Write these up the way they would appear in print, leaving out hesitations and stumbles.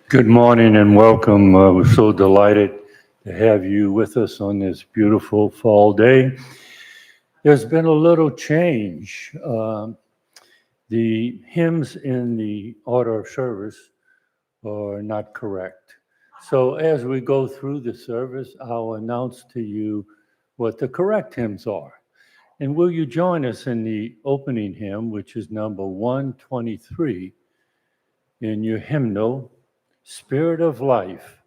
Good morning and welcome. We're so delighted to have you with us on this beautiful fall day. There's been a little change. The hymns in the order of service are not correct. So as we go through the service, I'll announce to you what the correct hymns are. And will you join us in the opening hymn, which is number 123 in your hymnal, Spirit of Life,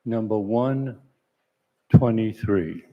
number 123.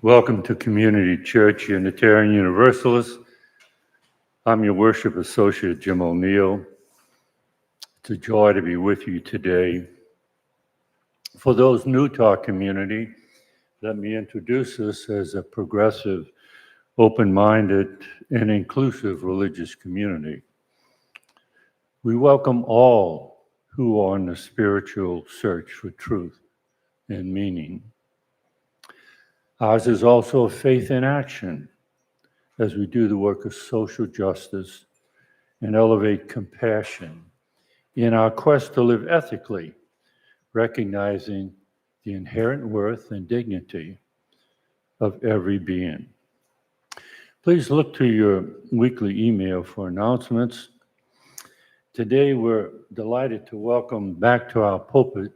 Welcome to Community Church Unitarian Universalist. I'm your worship associate, Jim O'Neill. It's a joy to be with you today. For those new to our community, let me introduce us as a progressive, open-minded, and inclusive religious community. We welcome all who are on the spiritual search for truth and meaning. Ours is also a faith in action as we do the work of social justice and elevate compassion in our quest to live ethically, recognizing the inherent worth and dignity of every being. Please look to your weekly email for announcements. Today, we're delighted to welcome back to our pulpit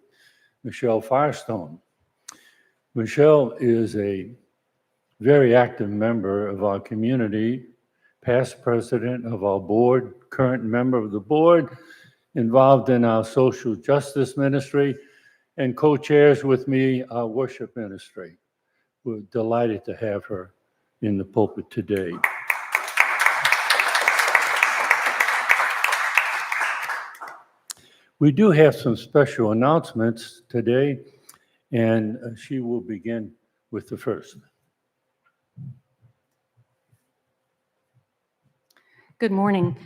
Michele Firestone. Michele is a very active member of our community, past president of our board, current member of the board, involved in our social justice ministry, and co-chairs with me our worship ministry. We're delighted to have her in the pulpit today. We do have some special announcements today, and she will begin with the first. Good morning.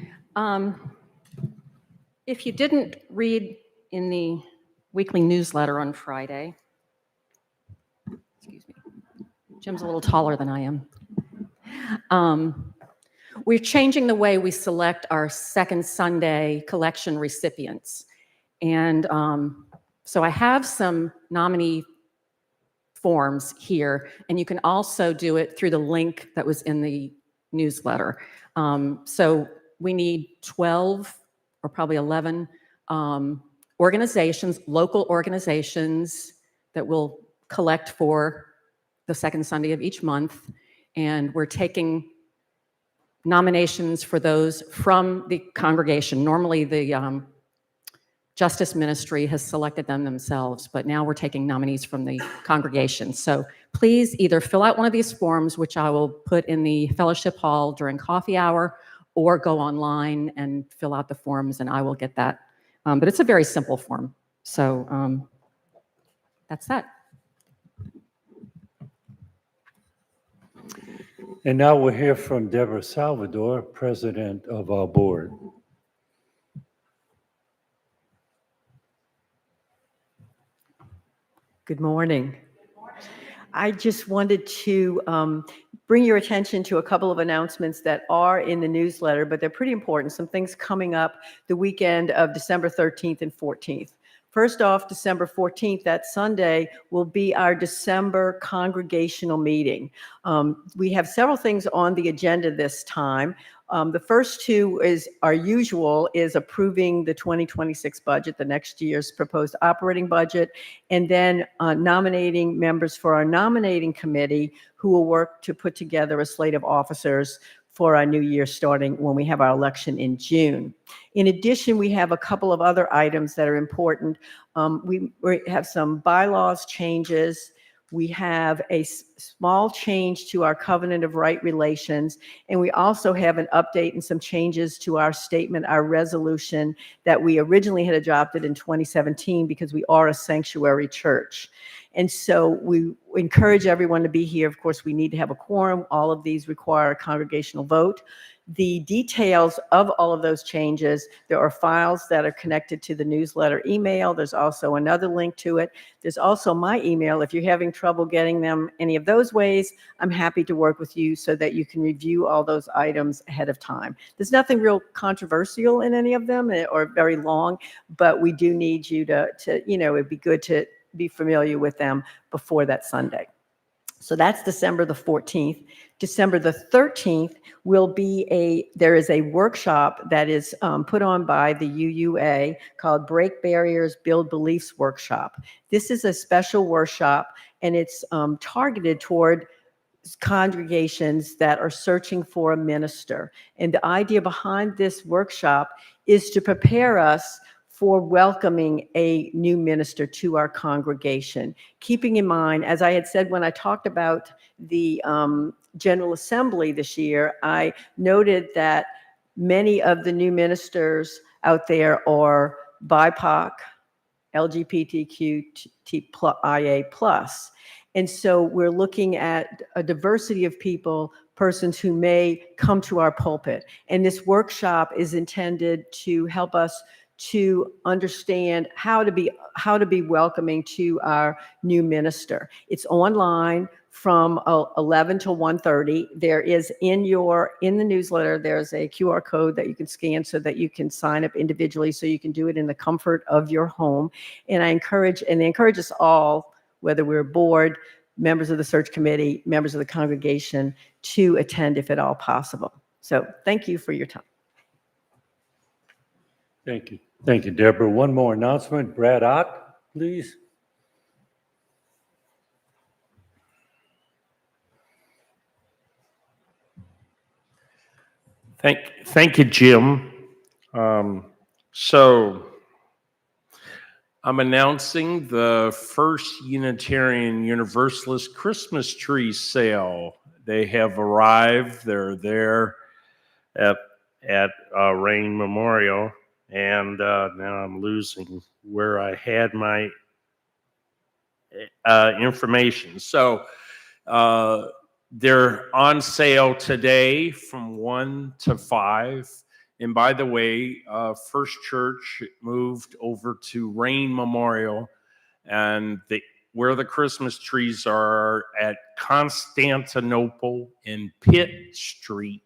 If you didn't read in the weekly newsletter on Friday, excuse me, Jim's a little taller than I am. We're changing the way we select our second Sunday collection recipients. And so I have some nominee forms here, and you can also do it through the link that was in the newsletter. So we need 12 or probably 11 organizations, local organizations that will collect for the second Sunday of each month, and we're taking nominations for those from the congregation. Normally, the Justice Ministry has selected them themselves, but now we're taking nominees from the congregation. So please either fill out one of these forms, which I will put in the fellowship hall during coffee hour, or go online and fill out the forms, and I will get that. But it's a very simple form. So that's that. And now we'll hear from Deborah Salvador, president of our board. Good morning. I just wanted to bring your attention to a couple of announcements that are in the newsletter, but they're pretty important. Some things coming up the weekend of December 13th and 14th. First off, December 14th, that Sunday, will be our December congregational meeting. We have several things on the agenda this time. The first two is our usual, is approving the 2026 budget, the next year's proposed operating budget, and then nominating members for our nominating committee who will work to put together a slate of officers for our new year starting when we have our election in June. In addition, we have a couple of other items that are important. We have some bylaws changes. We have a small change to our covenant of right relations, and we also have an update and some changes to our statement, our resolution that we originally had adopted in 2017 because we are a sanctuary church. And so we encourage everyone to be here. Of course, we need to have a quorum. All of these require a congregational vote. The details of all of those changes, there are files that are connected to the newsletter email. There's also another link to it. There's also my email. If you're having trouble getting them any of those ways, I'm happy to work with you so that you can review all those items ahead of time. There's nothing real controversial in any of them or very long, but we do need you to it'd be good to be familiar with them before that Sunday. So that's December the 14th. December the 13th there is a workshop that is put on by the UUA called Break Barriers, Build Beliefs Workshop. This is a special workshop, and it's targeted toward congregations that are searching for a minister. And the idea behind this workshop is to prepare us for welcoming a new minister to our congregation. Keeping in mind, as I had said when I talked about the General Assembly this year, I noted that many of the new ministers out there are BIPOC, LGBTQIA+. And so we're looking at a diversity of people, persons who may come to our pulpit. And this workshop is intended to help us to understand how to be welcoming to our new minister. It's online from 11 to 1:30. There is in the newsletter, there's a QR code that you can scan so that you can sign up individually, so you can do it in the comfort of your home. And I encourage us all, whether we're board, members of the search committee, members of the congregation, to attend if at all possible. So thank you for your time. Thank you. Thank you, Deborah. One more announcement. Brad Ott, please. Thank you, Jim. So I'm announcing the First Unitarian Universalist Christmas tree sale. They have arrived. They're there at Rain Memorial. And now I'm losing where I had my information. So they're on sale today from 1 to 5. And by the way, First Church moved over to Rain Memorial, and where the Christmas trees are at Constantinople and Pitt Street.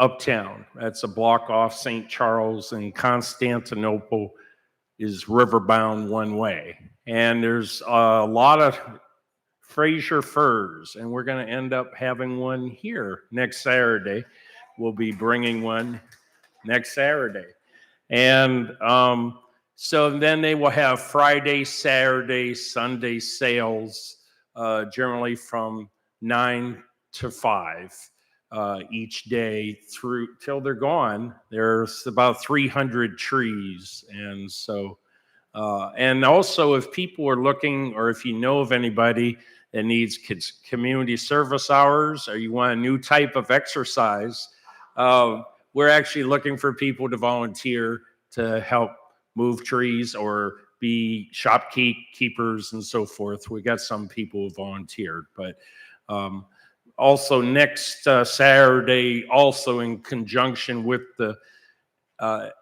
Uptown. That's a block off St. Charles, and Constantinople is riverbound one way. And there's a lot of Fraser firs, and we're going to end up having one here next Saturday. We'll be bringing one next Saturday. And so then they will have Friday, Saturday, Sunday sales, generally from 9 to 5 each day through till they're gone. There's about 300 trees. And so, and also if people are looking, or if you know of anybody that needs community service hours, or you want a new type of exercise, we're actually looking for people to volunteer to help move trees or be shopkeepers and so forth. We got some people who volunteered, but also next Saturday, also in conjunction with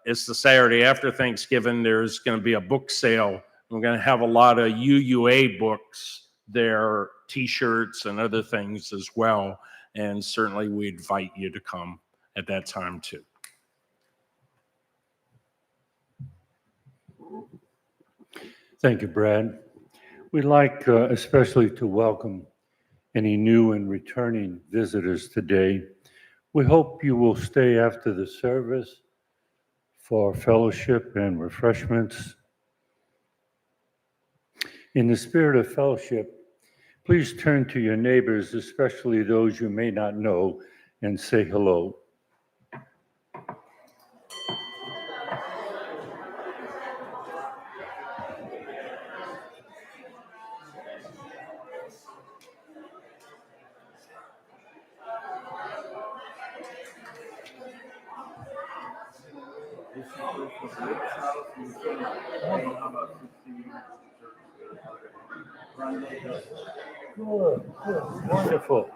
it's the Saturday after Thanksgiving, there's going to be a book sale. We're going to have a lot of UUA books there, t-shirts and other things as well. And certainly we invite you to come at that time too. Thank you, Brad. We'd like especially to welcome any new and returning visitors today. We hope you will stay after the service for fellowship and refreshments. In the spirit of fellowship, please turn to your neighbors, especially those you may not know, and say hello. Good, wonderful.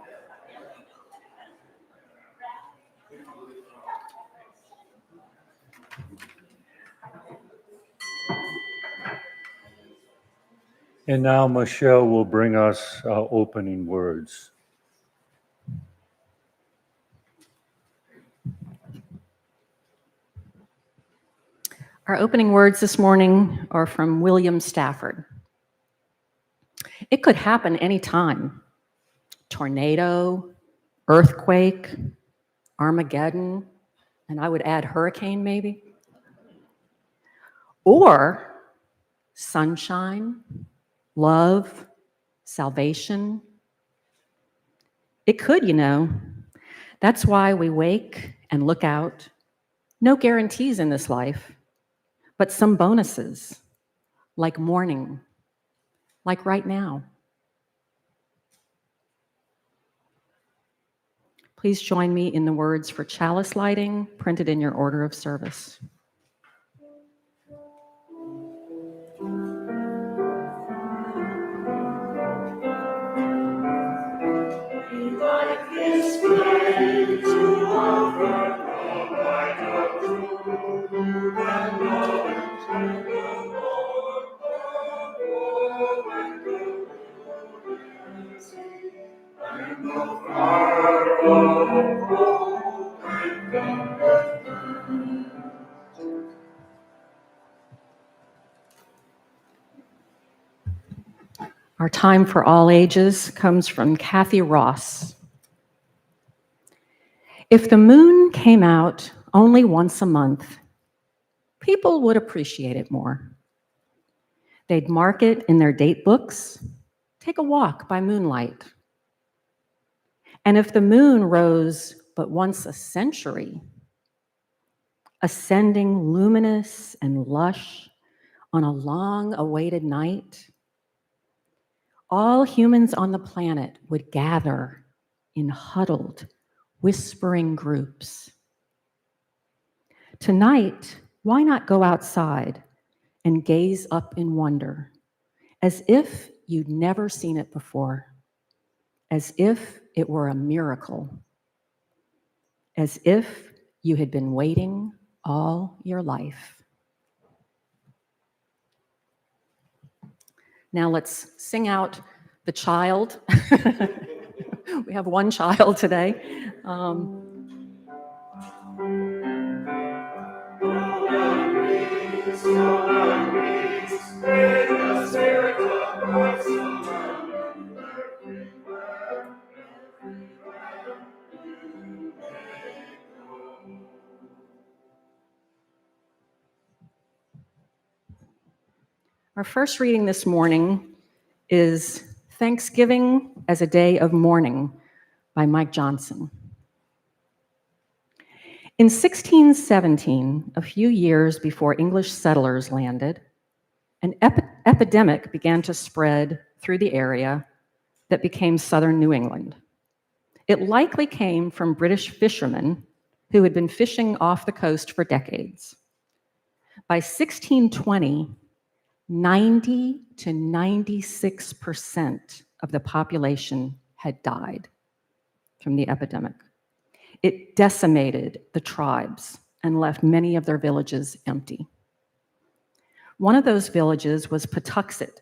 And now Michele will bring us our opening words. Our opening words this morning are from William Stafford. It could happen anytime. Tornado, earthquake, Armageddon, and I would add hurricane maybe. Or sunshine, love, salvation. It could, you know. That's why we wake and look out. No guarantees in this life, but some bonuses, like morning, like right now. Please join me in the words for chalice lighting, printed in your order of service. Like this flame to offer the light of truth and knowledge and the Lord above and the wilderness and the fire of hope and the Our time for all ages comes from Kathy Ross. If the moon came out only once a month, people would appreciate it more. They'd mark it in their date books, take a walk by moonlight. And if the moon rose but once a century, ascending luminous and lush on a long-awaited night, all humans on the planet would gather in huddled, whispering groups. Tonight, why not go outside and gaze up in wonder, as if you'd never seen it before, as if it were a miracle, as if you had been waiting all your life. Now let's sing out the child. We have one child today. Spirit Our first reading this morning is Thanksgiving as a Day of Mourning by Mike Johnson. In 1617, a few years before English settlers landed, an epidemic began to spread through the area that became southern New England. It likely came from British fishermen who had been fishing off the coast for decades. By 1620, 90 to 96% of the population had died from the epidemic. It decimated the tribes and left many of their villages empty. One of those villages was Patuxet.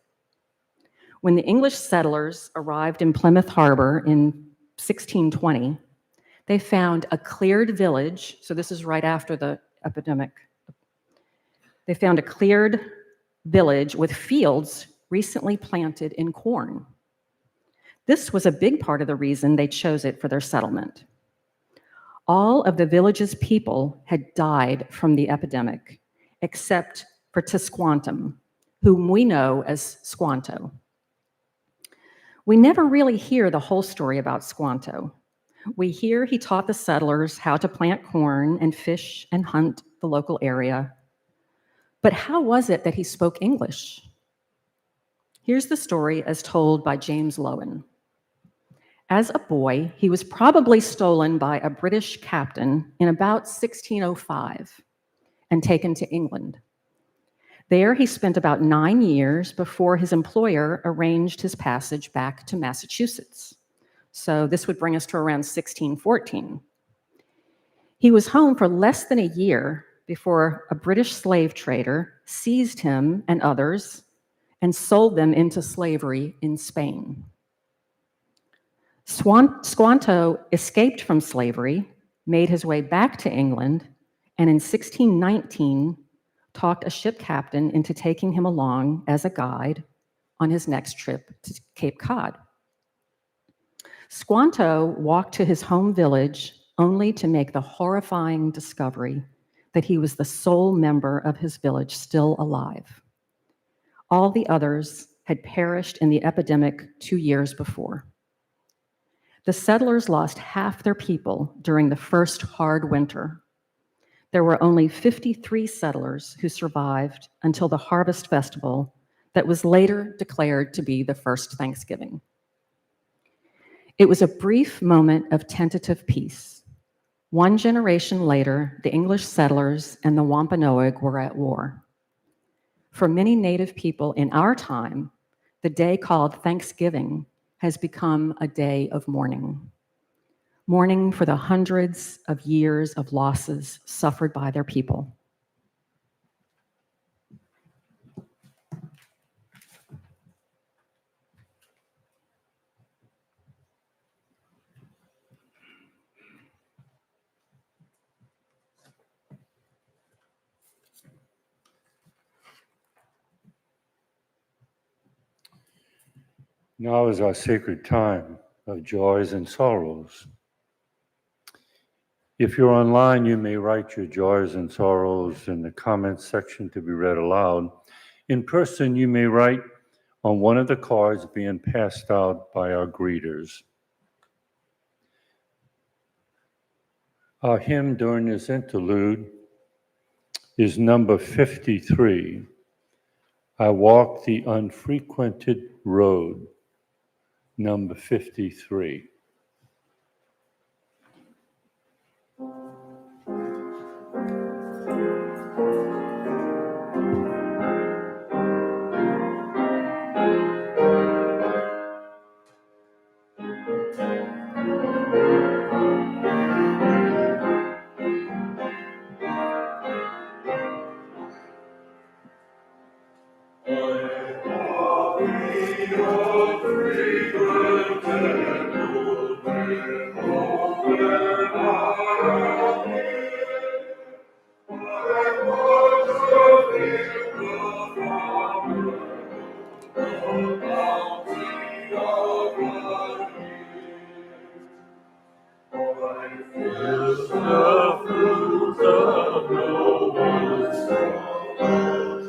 When the English settlers arrived in Plymouth Harbor in 1620, they found a cleared village, so this is right after the epidemic. They found a cleared village with fields recently planted in corn. This was a big part of the reason they chose it for their settlement. All of the village's people had died from the epidemic, except for Tisquantum, whom we know as Squanto. We never really hear the whole story about Squanto. We hear he taught the settlers how to plant corn and fish and hunt the local area. But how was it that he spoke English? Here's the story as told by James Lowen. As a boy, he was probably stolen by a British captain in about 1605 and taken to England. There, he spent about 9 years before his employer arranged his passage back to Massachusetts. So this would bring us to around 1614. He was home for less than a year before a British slave trader seized him and others and sold them into slavery in Spain. Squanto escaped from slavery, made his way back to England, and in 1619 talked a ship captain into taking him along as a guide on his next trip to Cape Cod. Squanto walked to his home village only to make the horrifying discovery that he was the sole member of his village still alive. All the others had perished in the epidemic 2 years before. The settlers lost half their people during the first hard winter. There were only 53 settlers who survived until the Harvest Festival that was later declared to be the first Thanksgiving. It was a brief moment of tentative peace. 1 generation later, the English settlers and the Wampanoag were at war. For many Native people in our time, the day called Thanksgiving has become a day of mourning. Mourning for the hundreds of years of losses suffered by their people. Now is our sacred time of joys and sorrows. If you're online, you may write your joys and sorrows in the comments section to be read aloud. In person, you may write on one of the cards being passed out by our greeters. Our hymn during this interlude is number 53, I Walk the Unfrequented Road, number 53.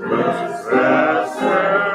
Grass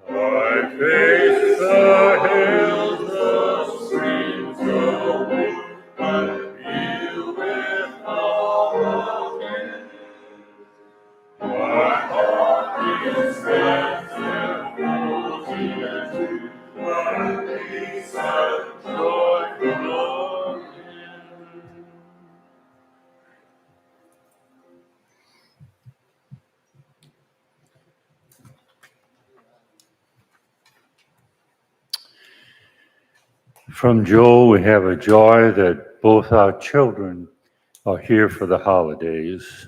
I face the hills, the streams, the wood, and you with all again. My heart is set and full my peace and joy from Him. From Joel, we have a joy that both our children are here for the holidays.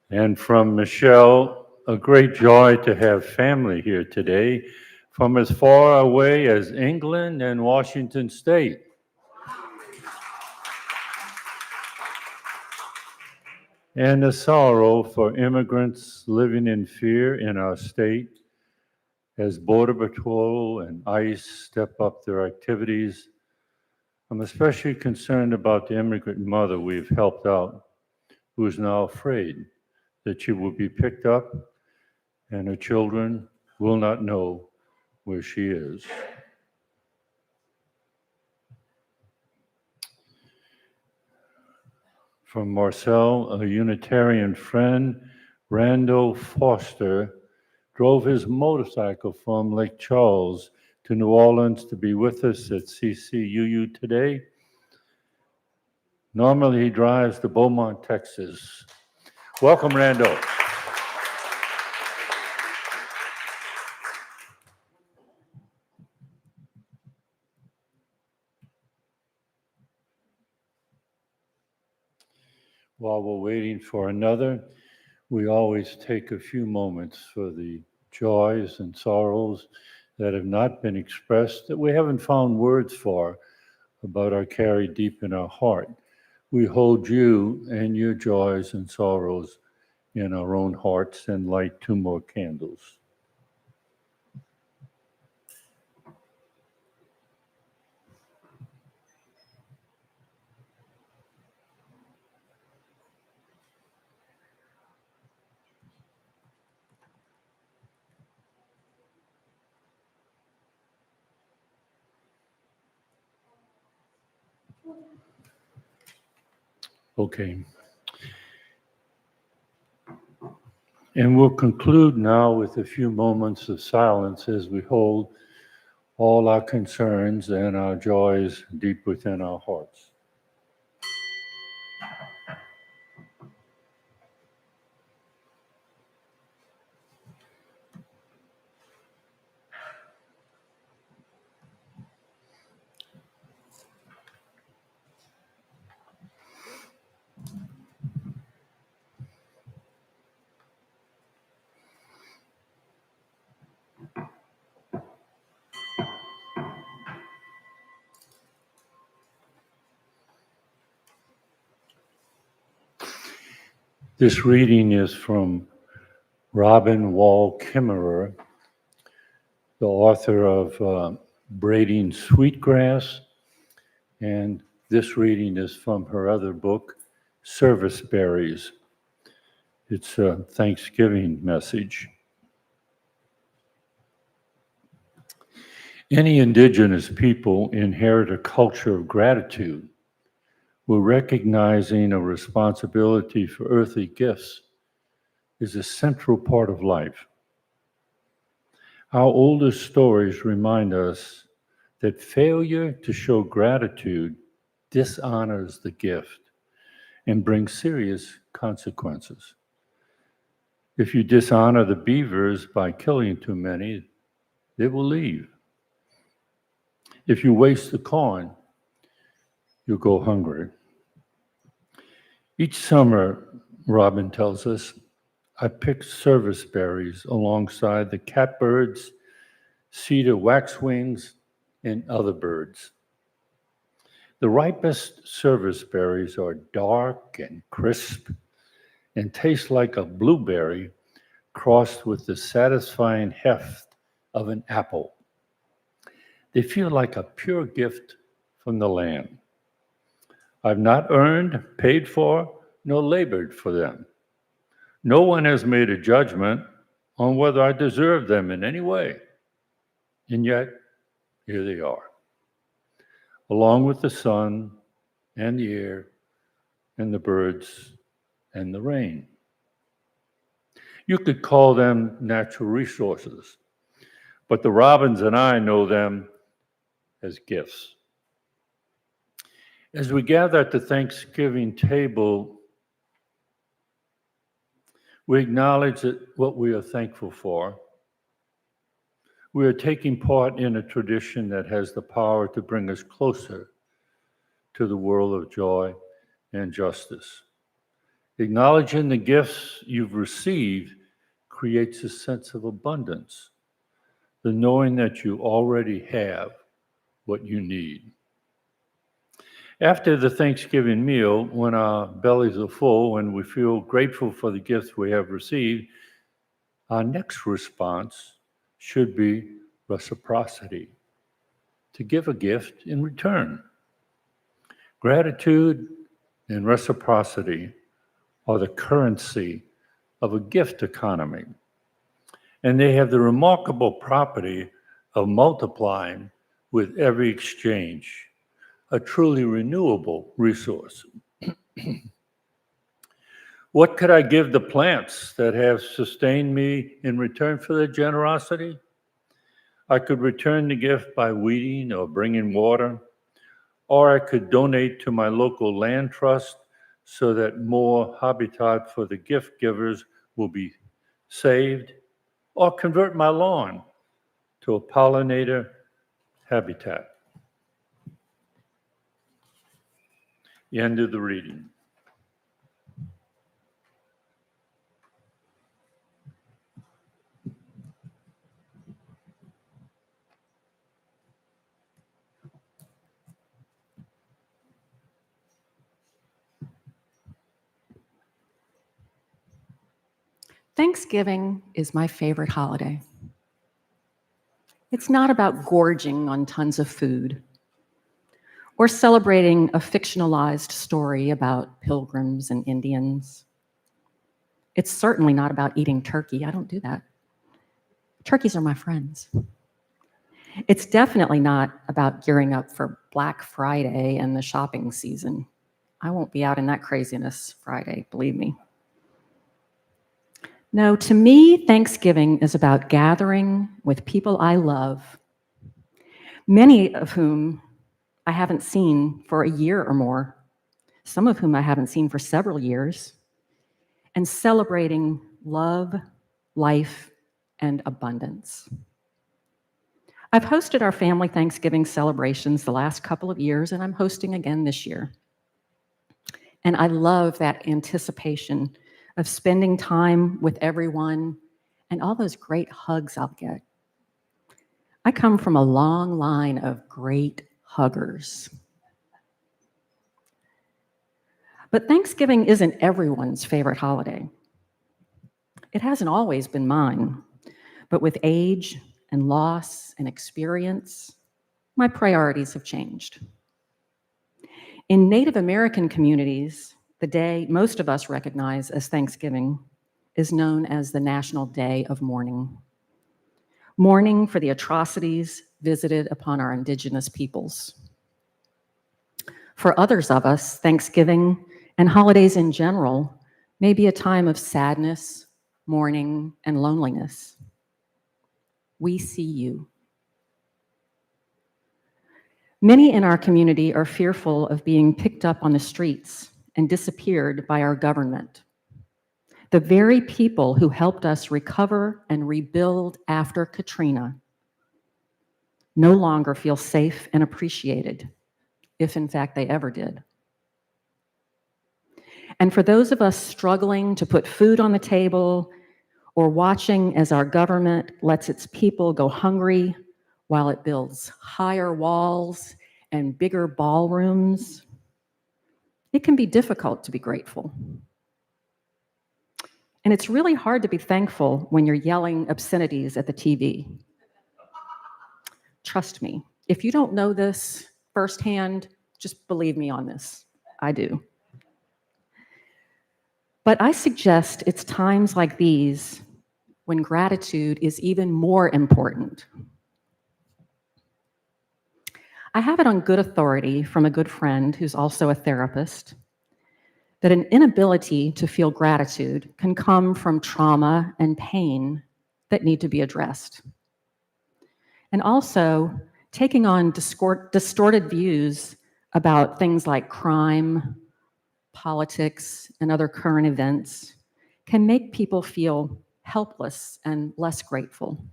And from Michele, a great joy to have family here today from as far away as England and Washington State. And a sorrow for immigrants living in fear in our state as Border Patrol and ICE step up their activities. I'm especially concerned about the immigrant mother we've helped out, who is now afraid that she will be picked up and her children will not know where she is. From Marcel, a Unitarian friend, Randall Foster drove his motorcycle from Lake Charles to New Orleans to be with us at CCUU today. Normally he drives to Beaumont, Texas. Welcome, Randall. While we're waiting for another, we always take a few moments for the joys and sorrows that have not been expressed, that we haven't found words for, but are carried deep in our heart. We hold you and your joys and sorrows in our own hearts and light 2 more candles. Okay. And we'll conclude now with a few moments of silence as we hold all our concerns and our joys deep within our hearts. This reading is from Robin Wall Kimmerer, the author of Braiding Sweetgrass, and this reading is from her other book, Service Berries. It's a Thanksgiving message. Any indigenous people inherit a culture of gratitude. We're recognizing a responsibility for earthly gifts is a central part of life. Our oldest stories remind us that failure to show gratitude dishonors the gift and brings serious consequences. If you dishonor the beavers by killing too many, they will leave. If you waste the corn, you'll go hungry. Each summer, Robin tells us, I pick service berries alongside the catbirds, cedar waxwings, and other birds. The ripest service berries are dark and crisp and taste like a blueberry crossed with the satisfying heft of an apple. They feel like a pure gift from the land. I've not earned, paid for, nor labored for them. No one has made a judgment on whether I deserve them in any way. And yet, here they are, along with the sun and the air and the birds and the rain. You could call them natural resources, but the robins and I know them as gifts. As we gather at the Thanksgiving table, we acknowledge that what we are thankful for. We are taking part in a tradition that has the power to bring us closer to the world of joy and justice. Acknowledging the gifts you've received creates a sense of abundance, the knowing that you already have what you need. After the Thanksgiving meal, when our bellies are full and we feel grateful for the gifts we have received, our next response should be reciprocity, to give a gift in return. Gratitude and reciprocity are the currency of a gift economy, and they have the remarkable property of multiplying with every exchange, a truly renewable resource. What could I give the plants that have sustained me in return for their generosity? I could return the gift by weeding or bringing water, or I could donate to my local land trust so that more habitat for the gift givers will be saved, or convert my lawn to a pollinator habitat. The end of the reading. Thanksgiving is my favorite holiday. It's not about gorging on tons of food or celebrating a fictionalized story about pilgrims and Indians. It's certainly not about eating turkey. I don't do that. Turkeys are my friends. It's definitely not about gearing up for Black Friday and the shopping season. I won't be out in that craziness Friday, believe me. No, to me, Thanksgiving is about gathering with people I love, many of whom I haven't seen for a year or more, some of whom I haven't seen for several years, and celebrating love, life, and abundance. I've hosted our family Thanksgiving celebrations the last couple of years, and I'm hosting again this year. And I love that anticipation of spending time with everyone and all those great hugs I'll get. I come from a long line of great huggers. But Thanksgiving isn't everyone's favorite holiday. It hasn't always been mine, but with age and loss and experience, my priorities have changed. In Native American communities, the day most of us recognize as Thanksgiving is known as the National Day of Mourning. Mourning for the atrocities visited upon our indigenous peoples. For others of us, Thanksgiving and holidays in general may be a time of sadness, mourning, and loneliness. We see you. Many in our community are fearful of being picked up on the streets and disappeared by our government. The very people who helped us recover and rebuild after Katrina no longer feel safe and appreciated, if in fact they ever did. And for those of us struggling to put food on the table or watching as our government lets its people go hungry while it builds higher walls and bigger ballrooms, it can be difficult to be grateful. And it's really hard to be thankful when you're yelling obscenities at the TV. Trust me, if you don't know this firsthand, just believe me on this. I do. But I suggest it's times like these when gratitude is even more important. I have it on good authority from a good friend who's also a therapist that an inability to feel gratitude can come from trauma and pain that need to be addressed. And also, taking on distorted views about things like crime, politics, and other current events can make people feel helpless and less grateful.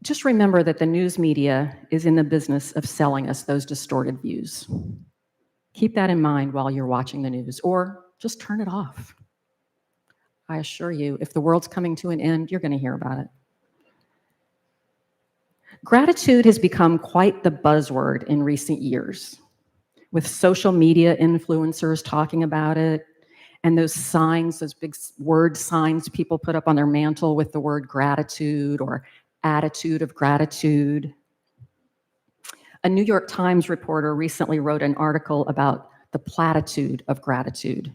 Just remember that the news media is in the business of selling us those distorted views. Keep that in mind while you're watching the news, or just turn it off. I assure you, if the world's coming to an end, you're going to hear about it. Gratitude has become quite the buzzword in recent years, with social media influencers talking about it, and those signs, those big word signs people put up on their mantle with the word gratitude or attitude of gratitude. A New York Times reporter recently wrote an article about the platitude of gratitude.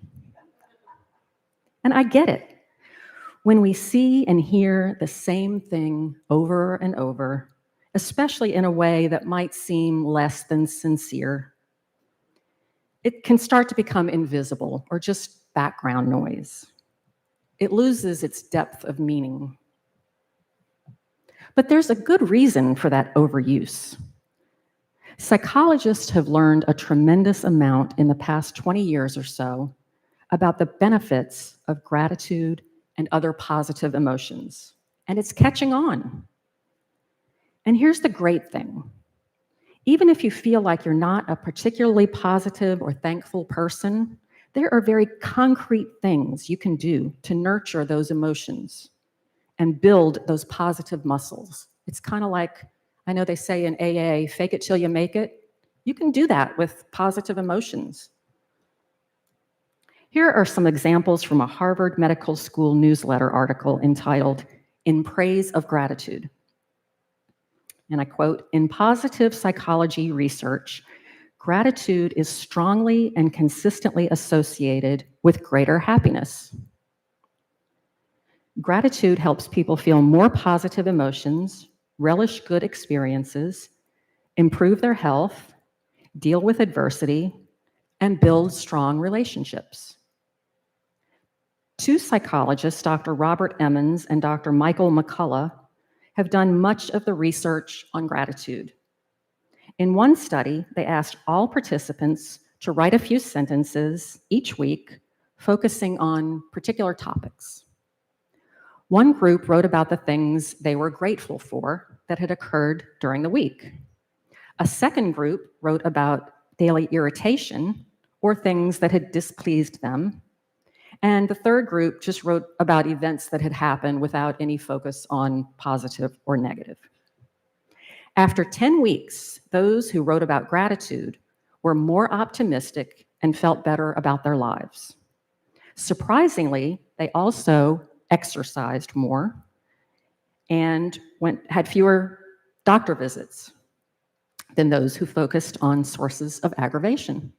And I get it. When we see and hear the same thing over and over, especially in a way that might seem less than sincere, it can start to become invisible or just background noise. It loses its depth of meaning. But there's a good reason for that overuse. Psychologists have learned a tremendous amount in the past 20 years or so about the benefits of gratitude and other positive emotions, and it's catching on. And here's the great thing. Even if you feel like you're not a particularly positive or thankful person, there are very concrete things you can do to nurture those emotions and build those positive muscles. It's kind of like, I know they say in AA, fake it till you make it. You can do that with positive emotions. Here are some examples from a Harvard Medical School newsletter article entitled, "In Praise of Gratitude." And I quote, "In positive psychology research, gratitude is strongly and consistently associated with greater happiness. Gratitude helps people feel more positive emotions, relish good experiences, improve their health, deal with adversity, and build strong relationships." Two psychologists, Dr. Robert Emmons and Dr. Michael McCullough, have done much of the research on gratitude. In one study, they asked all participants to write a few sentences each week, focusing on particular topics. One group wrote about the things they were grateful for that had occurred during the week. A second group wrote about daily irritation or things that had displeased them. And the third group just wrote about events that had happened without any focus on positive or negative. After 10 weeks, those who wrote about gratitude were more optimistic and felt better about their lives. Surprisingly, they also exercised more and had fewer doctor visits than those who focused on sources of aggravation.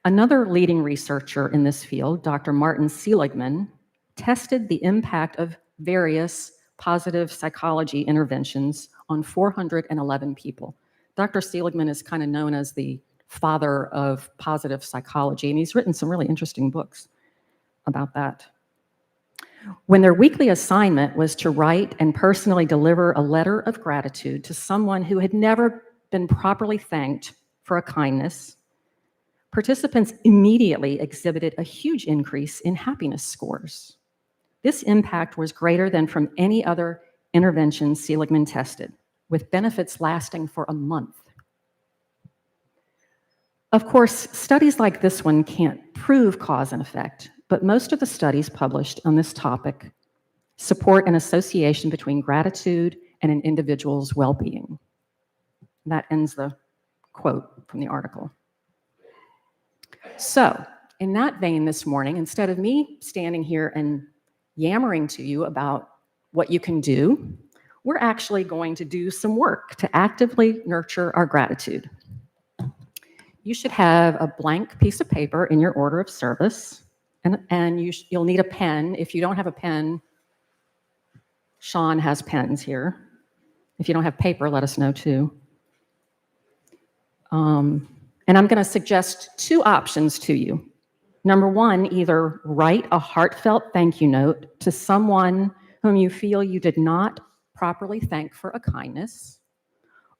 Another leading researcher in this field, Dr. Martin Seligman, tested the impact of various positive psychology interventions on 411 people. Dr. Seligman is kind of known as the father of positive psychology, and he's written some really interesting books about that. When their weekly assignment was to write and personally deliver a letter of gratitude to someone who had never been properly thanked for a kindness, participants immediately exhibited a huge increase in happiness scores. This impact was greater than from any other intervention Seligman tested, with benefits lasting for a month. Of course, studies like this one can't prove cause and effect, but most of the studies published on this topic support an association between gratitude and an individual's well-being. That ends the quote from the article. So, in that vein this morning, instead of me standing here and yammering to you about what you can do, we're actually going to do some work to actively nurture our gratitude. You should have a blank piece of paper in your order of service, and you'll need a pen. If you don't have a pen, Sean has pens here. If you don't have paper, let us know too. And I'm going to suggest two options to you. Number one, either write a heartfelt thank you note to someone whom you feel you did not properly thank for a kindness,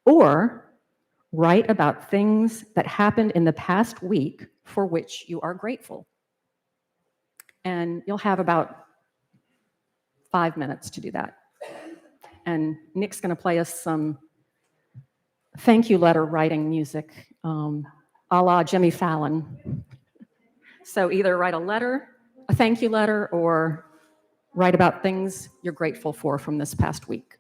or write about things that happened in the past week for which you are grateful. And you'll have about 5 minutes to do that. And Nick's going to play us some thank you letter writing music, a la Jimmy Fallon. So either write a letter, a thank you letter, or write about things you're grateful for from this past week.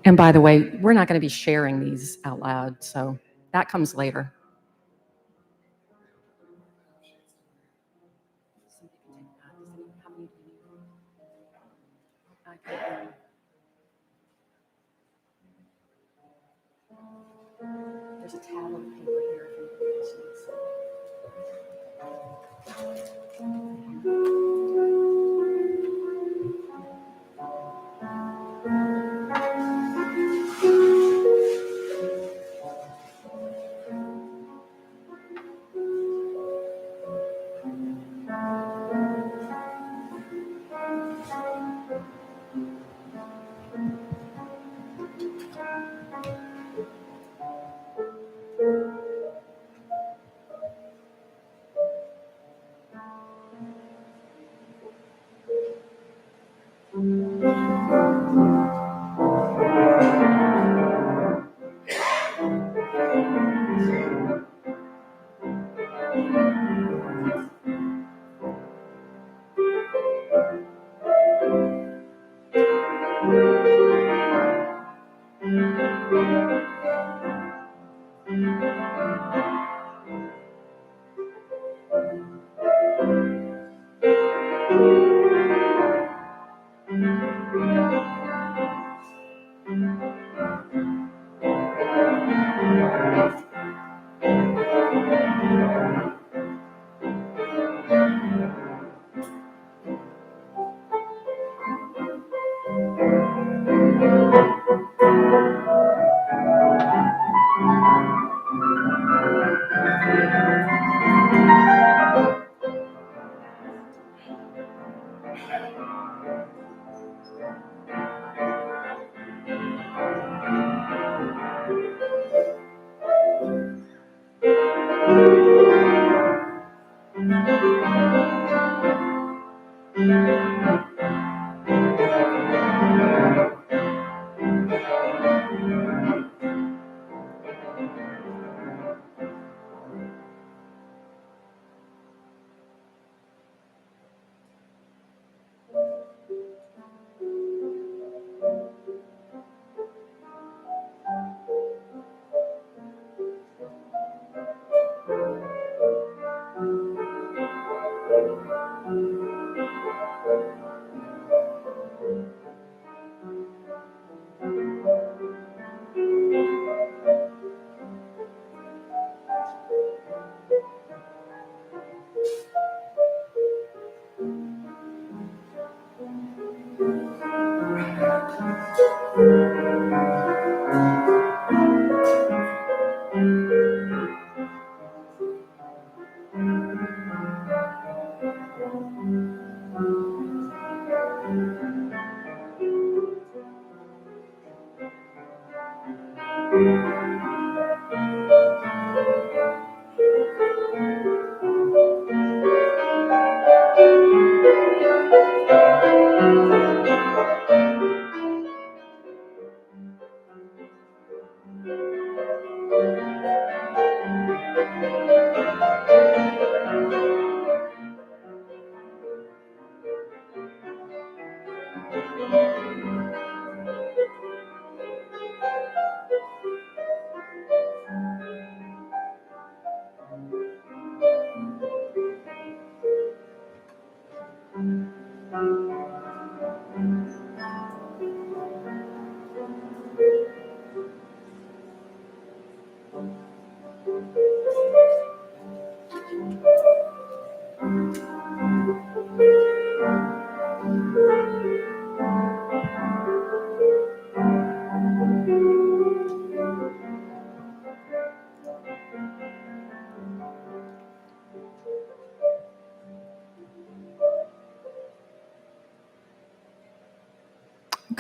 And by the way, we're not going to be sharing these out loud, so that comes later. There's a tab of paper here if anybody else needs it.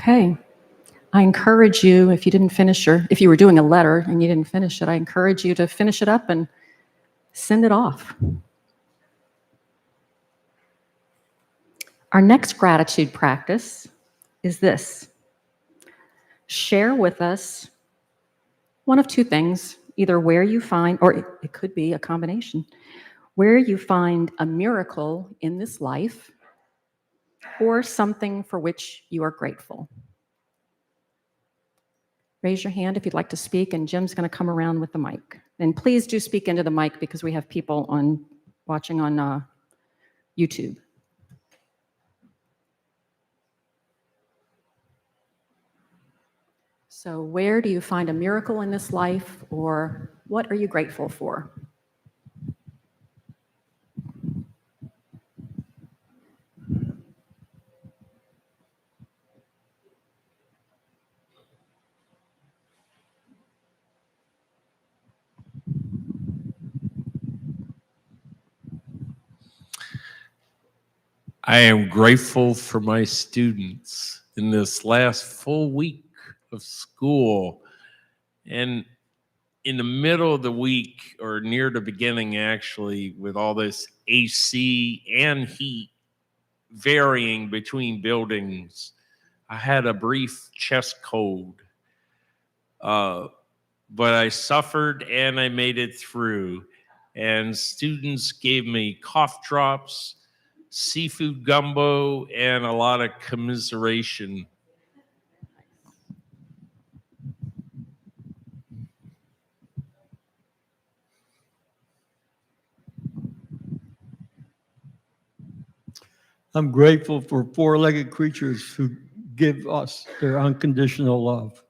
Okay. I encourage you, if you were doing a letter and you didn't finish it, I encourage you to finish it up and send it off. Our next gratitude practice is this. Share with us one of two things, either where you find, or it could be a combination, where you find a miracle in this life or something for which you are grateful. Raise your hand if you'd like to speak, and Jim's going to come around with the mic. And please do speak into the mic because we have people watching on YouTube. So where do you find a miracle in this life, or what are you grateful for? I am grateful for my students in this last full week of school. And in the middle of the week, or near the beginning actually, with all this AC and heat varying between buildings, I had a brief chest cold. But I suffered and I made it through. And students gave me cough drops, seafood gumbo, and a lot of commiseration. I'm grateful for four-legged creatures who give us their unconditional love.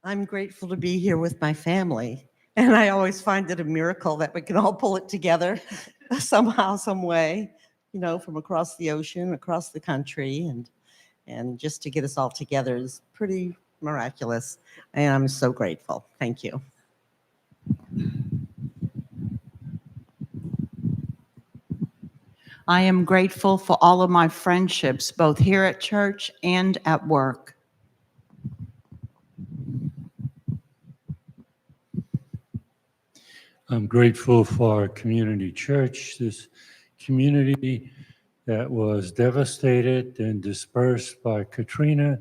I'm grateful to be here with my family. And I always find it a miracle that we can all pull it together somehow, some way, from across the ocean, across the country. And just to get us all together is pretty miraculous. And I'm so grateful. Thank you. I am grateful for all of my friendships, both here at church and at work. I'm grateful for our community church, this community that was devastated and dispersed by Katrina,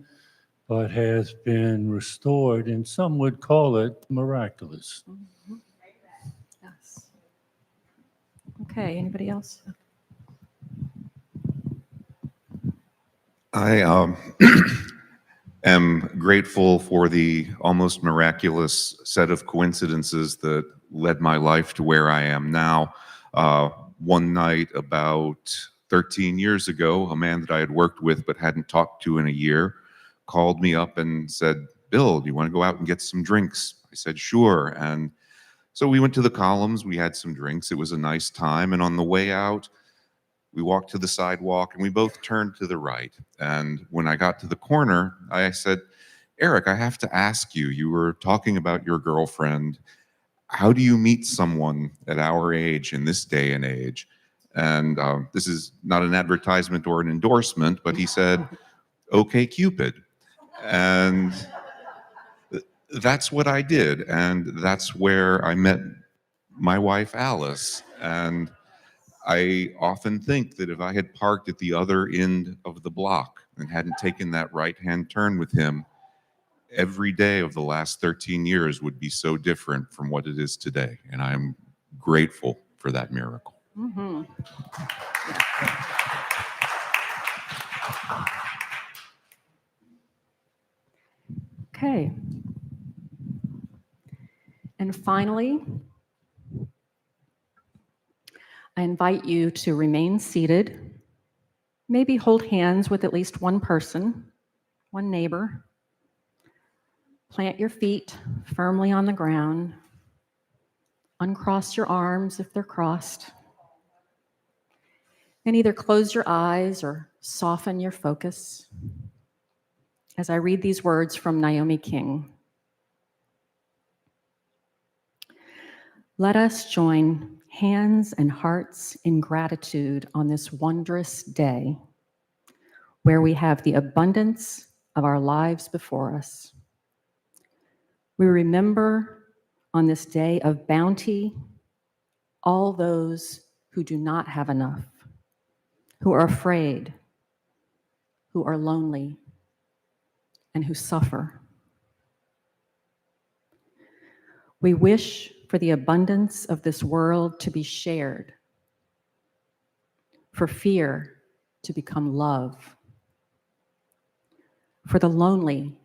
but has been restored, and some would call it miraculous. Yes. Okay, anybody else? I am grateful for the almost miraculous set of coincidences that led my life to where I am now. One night about 13 years ago, a man that I had worked with but hadn't talked to in a year called me up and said, "Bill, do you want to go out and get some drinks?" I said, "Sure." And so we went to the Columns, we had some drinks, it was a nice time, and on the way out, we walked to the sidewalk and we both turned to the right. And when I got to the corner, I said, "Eric, I have to ask you, you were talking about your girlfriend. How do you meet someone at our age in this day and age?" And this is not an advertisement or an endorsement, but he said, "Okay, Cupid." And that's what I did. And that's where I met my wife, Alice. And I often think that if I had parked at the other end of the block and hadn't taken that right-hand turn with him, every day of the last 13 years would be so different from what it is today. And I'm grateful for that miracle. Mm-hmm. Okay. And finally, I invite you to remain seated, maybe hold hands with at least one person, one neighbor. Plant your feet firmly on the ground. Uncross your arms if they're crossed. And either close your eyes or soften your focus as I read these words from Naomi King. Let us join hands and hearts in gratitude on this wondrous day where we have the abundance of our lives before us. We remember on this day of bounty all those who do not have enough, who are afraid, who are lonely, and who suffer. We wish for the abundance of this world to be shared, for fear to become love, for the lonely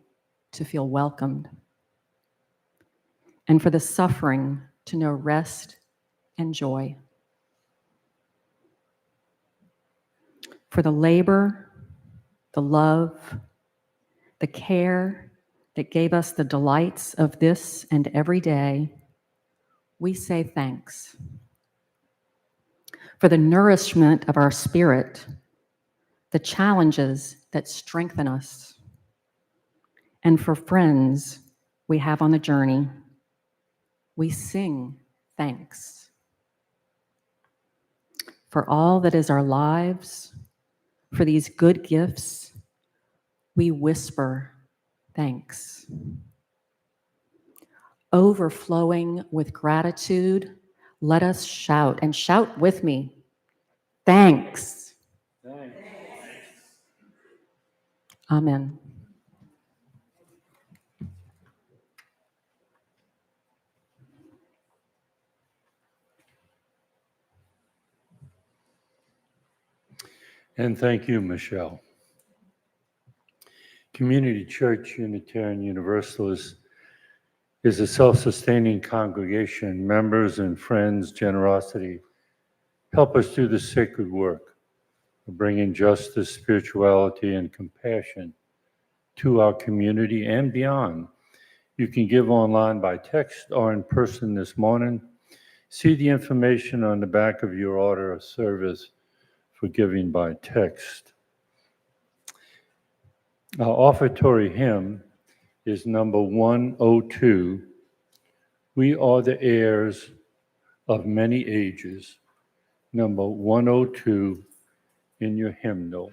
to feel welcomed, and for the suffering to know rest and joy. For the labor, the love, the care that gave us the delights of this and every day, we say thanks. For the nourishment of our spirit, the challenges that strengthen us, and for friends we have on the journey, we sing thanks. For all that is our lives, for these good gifts, we whisper thanks. Overflowing with gratitude, let us shout, and shout with me, thanks. Thanks. Amen. And thank you, Michele. Community Church Unitarian Universalist is a self-sustaining congregation. Members and friends' generosity help us do the sacred work of bringing justice, spirituality, and compassion to our community and beyond. You can give online by text or in person this morning. See the information on the back of your order of service for giving by text. Our offertory hymn is number 102. We are the heirs of many ages. Number 102 in your hymnal.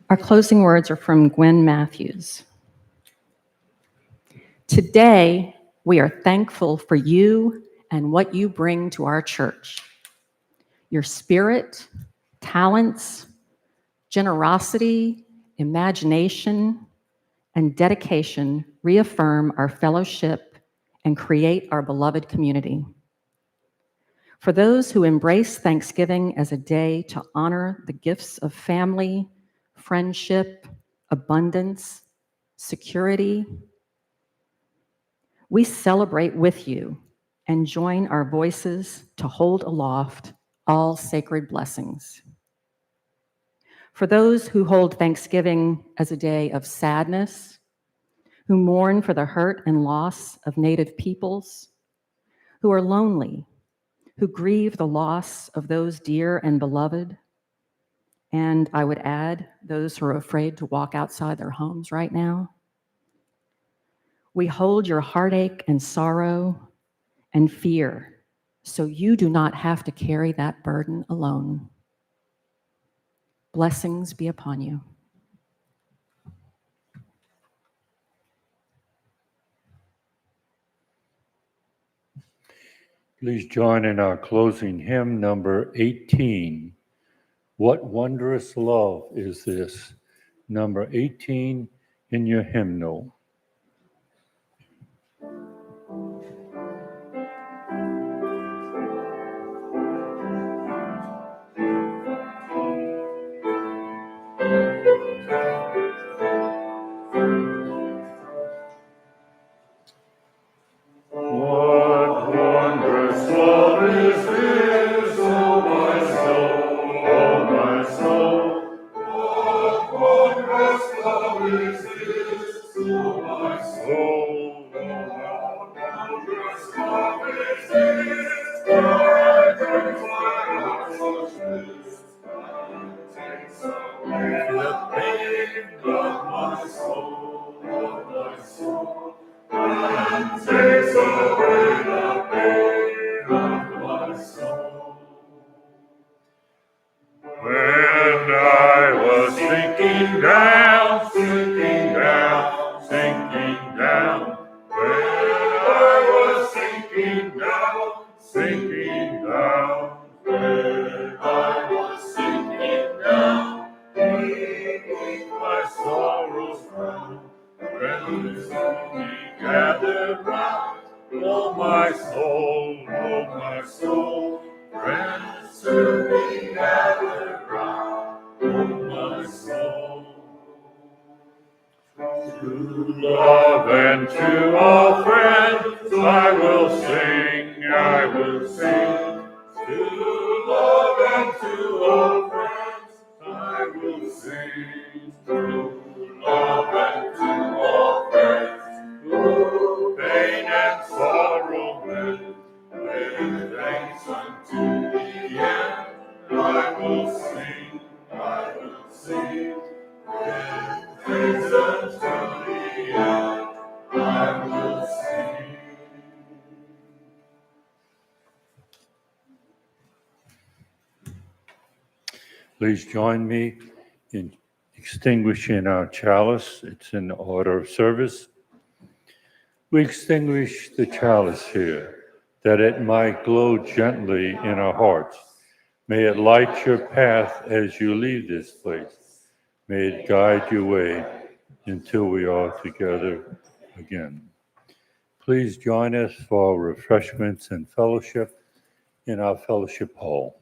Our closing words are from Gwen Matthews. Today, we are thankful for you and what you bring to our church. Your spirit, talents, generosity, imagination, and dedication reaffirm our fellowship and create our beloved community. For those who embrace Thanksgiving as a day to honor the gifts of family, friendship, abundance, security, we celebrate with you and join our voices to hold aloft all sacred blessings. For those who hold Thanksgiving as a day of sadness, who mourn for the hurt and loss of Native peoples, who are lonely, who grieve the loss of those dear and beloved, and I would add, those who are afraid to walk outside their homes right now. We hold your heartache and sorrow and fear, so you do not have to carry that burden alone. Blessings be upon you. Please join in our closing hymn, number 18. What wondrous love is this? Number 18 in your hymnal. What wondrous love is this, oh my soul, oh my soul. What wondrous love is this, oh my soul. What wondrous love is this, for I drink my heart so bliss. Takes away the pain of my soul, of my soul. And takes away the pain of my soul. When I was sinking down, sinking down, sinking down. When I was sinking down, sinking down. When I was sinking down, beneath my sorrow's crown. Friends we gathered round, oh my soul, friends to be gathered round, oh my soul. To love and to all friends I will sing, I will sing. To love and to all friends I will sing. To love and to all friends who pain and sorrow met, with thanks unto the end I will sing, I will sing. With thanks unto the end I will sing. Please join me in extinguishing our chalice. It's in order of service. We extinguish the chalice here, that it might glow gently in our hearts. May it light your path as you leave this place. May it guide your way until we are together again. Please join us for refreshments and fellowship in our fellowship hall.